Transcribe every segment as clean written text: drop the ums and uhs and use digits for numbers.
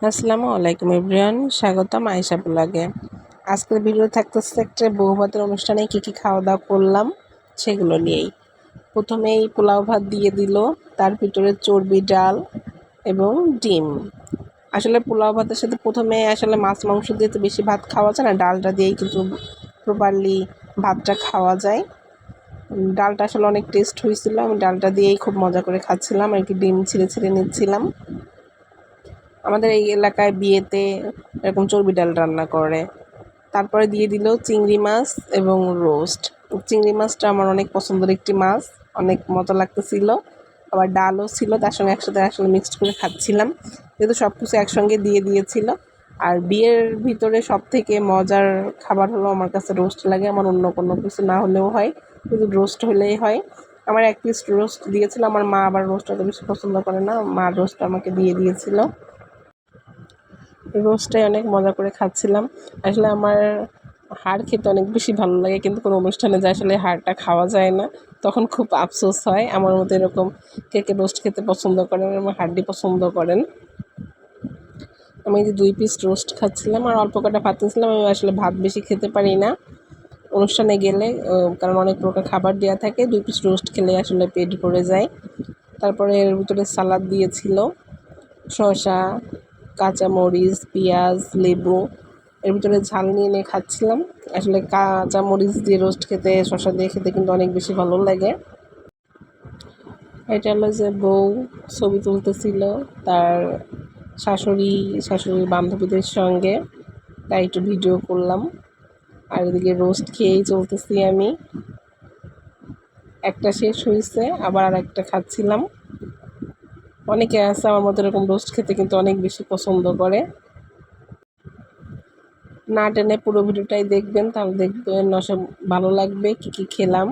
আসসালামু আলাইকুম এভরিওয়ান, স্বাগতম আয়েশা ব্লগে। আজকের ভিডিও থাকতেছে একটা বউভাতের অনুষ্ঠানে কি খাওয়া দাওয়া করলাম সেগুলো নিয়েই। প্রথমেই পোলাও ভাত দিয়ে দিল, তার ভিতরে চর্বি ডাল এবং ডিম। আসলে পোলাও ভাতের সাথে প্রথমে আসলে মাছ মাংস দিয়ে তো বেশি ভাত খাওয়া যায় না, ডালটা দিয়েই কিন্তু প্রপারলি ভাতটা খাওয়া যায়। ডালটা আসলে অনেক টেস্ট হয়েছিল, আমি ডালটা দিয়েই খুব মজা করে খাচ্ছিলাম আর কি, ডিম ছিঁড়ে ছিঁড়ে নিচ্ছিলাম। আমাদের এই এলাকায় বিয়েতে এরকম চর্বি ডাল রান্না করে। তারপরে দিয়ে দিল চিংড়ি মাছ এবং রোস্ট। চিংড়ি মাছটা আমার অনেক পছন্দের একটি মাছ, অনেক মজা লাগতেছিল। আবার ডালও ছিল তার সঙ্গে, একসাথে আসলে মিক্সড করে খাচ্ছিলাম, যেহেতু সব কিছু একসঙ্গে দিয়ে দিয়েছিল। আর বিয়ের ভিতরে সব থেকে মজার খাবার হলো আমার কাছে রোস্ট লাগে, আমার অন্য কোনো কিছু না হলেও হয়, শুধু রোস্ট হলেই হয়। আমার এক পিস রোস্ট দিয়েছিল, আমার মা আবার রোস্ট অত বেশি পছন্দ করে না, মা রোস্ট আমাকে দিয়ে দিয়েছিল। রোস্টটাই অনেক মজা করে খাচ্ছিলাম। আসলে আমার হাড় খেতে অনেক বেশি ভালো লাগে, কিন্তু কোনো অনুষ্ঠানে যে আসলে হাড়টা খাওয়া যায় না, তখন খুব আফসোস হয়। আমার মতো এরকম কে কে রোস্ট খেতে পছন্দ করেন, আমার হাড্ডি পছন্দ করেন। আমি যে 2 পিস রোস্ট খাচ্ছিলাম আর অল্প কটা ভাত নিয়েছিলাম। আমি আসলে ভাত বেশি খেতে পারি না অনুষ্ঠানে গেলে, কারণ অনেক প্রকার খাবার দেওয়া থাকে, 2 পিস রোস্ট খেলে আসলে পেট ভরে যায়। তারপরে এর ভিতরে সালাদ দিয়েছিল, শসা, কাঁচামরিচ, পেঁয়াজ, লেবু। এর ভিতরে ঝাল নিয়ে নিয়ে খাচ্ছিলাম। আসলে কাঁচামরিচ দিয়ে রোস্ট খেতে, শসা দিয়ে খেতে কিন্তু অনেক বেশি ভালো লাগে। এটা হলো যে বউ ছবি তুলতেছিল তার শাশুড়ির বান্ধবীদের সঙ্গে, তাই একটু ভিডিও করলাম। আর এদিকে রোস্ট খেয়েই চলতেছি আমি। একটা শেষ হয়েছে, আবার আর একটা খাচ্ছিলাম। অনেকে আছে আমার মতো এরকম রোস্ট খেতে কিন্তু অনেক বেশি পছন্দ করে। না টেনে পুরো ভিডিওটাই দেখবেন, তাহলে দেখবেন সব ভালো লাগবে। কি খেলাম,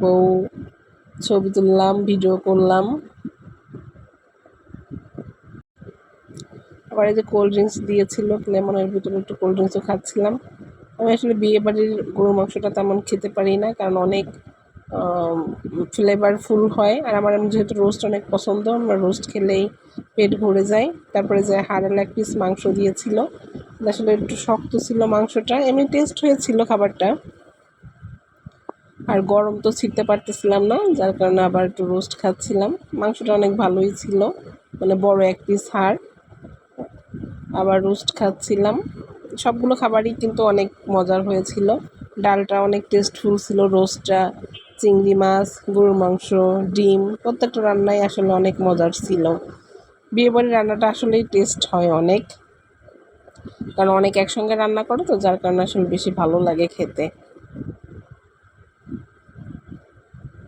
বউ ছবি তুললাম, ভিডিও করলাম। আবার এই যে কোল্ড ড্রিঙ্কস দিয়েছিল, লেমনের ভিতরে একটু কোল্ড ড্রিঙ্কসও খাচ্ছিলাম। আমি আসলে বিয়ে বাড়ির গরুর মাংসটা তেমন খেতে পারি না, কারণ অনেক ফ্লেভারফুল হয়। আর আমার যেহেতু রোস্ট অনেক পছন্দ, আমার রোস্ট খেলেই পেট ভরে যায়। তারপরে যে হাড়ের এক পিস মাংস দিয়েছিল, আসলে একটু শক্ত ছিল মাংসটা, এমনি টেস্ট হয়েছিল খাবারটা। আর গরম তো ছিঁড়তে পারতেছিলাম না, যার কারণে আবার একটু রোস্ট খাচ্ছিলাম। মাংসটা অনেক ভালোই ছিল, মানে বড় এক পিস হাড়। আবার রোস্ট খাচ্ছিলাম। সবগুলো খাবারই কিন্তু অনেক মজার হয়েছিল। ডালটা অনেক টেস্টফুল ছিল, রোস্টটা, চিংড়ি মাছ, গরুর মাংস, ডিম, প্রত্যেকটা রান্নাই আসলে অনেক মজার ছিল। বিয়েবাড়ির রান্নাটা আসলেই টেস্ট হয় অনেক, কারণ অনেক একসঙ্গে রান্না করে তো, যার কারণে আসলে বেশি ভালো লাগে খেতে।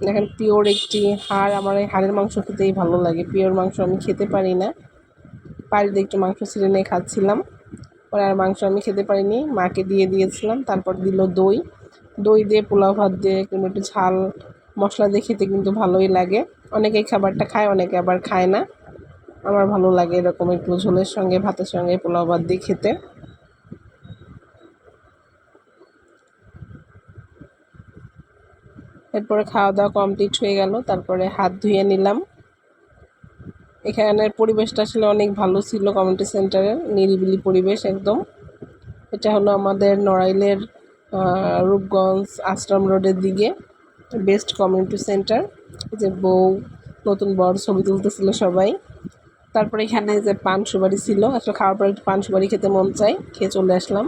দেখেন পিওর একটি হাড়, আমার এই হাড়ের মাংস খেতেই ভালো লাগে, পিওর মাংস আমি খেতে পারি না। বাড়িতে একটু মাংস ছিঁড়ে নিয়ে খাচ্ছিলাম, পরে আর মাংস আমি খেতে পারিনি, মাকে দিয়ে দিয়েছিলাম। তারপর দিল দই। দই দিয়ে পোলাও ভাত দিয়ে কিংবা একটু ঝাল মশলা দিয়ে খেতে কিন্তু ভালোই লাগে। অনেকে এই খাবারটা খায়, অনেকে আবার খায় না। আমার ভালো লাগে এরকম একটু ঝোলের সঙ্গে, ভাতের সঙ্গে পোলাও ভাত দিয়ে খেতে। এরপরে খাওয়া দাওয়া কমপ্লিট হয়ে গেল, তারপরে হাত ধুয়ে নিলাম। এখানের পরিবেশটা আসলে অনেক ভালো ছিল, কমিউনিটি সেন্টারের নিরিবিলি পরিবেশ একদম। এটা হলো আমাদের নড়াইলের রূপগঞ্জ আশ্রম রোডের দিকে বেস্ট কমিউনিটি সেন্টার। যে বউ নতুন বর ছবি তুলতেছিল সবাই। তারপরে এখানে যে পান সুপারি ছিল, আসলে খাওয়ার পরে একটু পান সুপারি খেতে মন চায়, খেয়ে চলে আসলাম।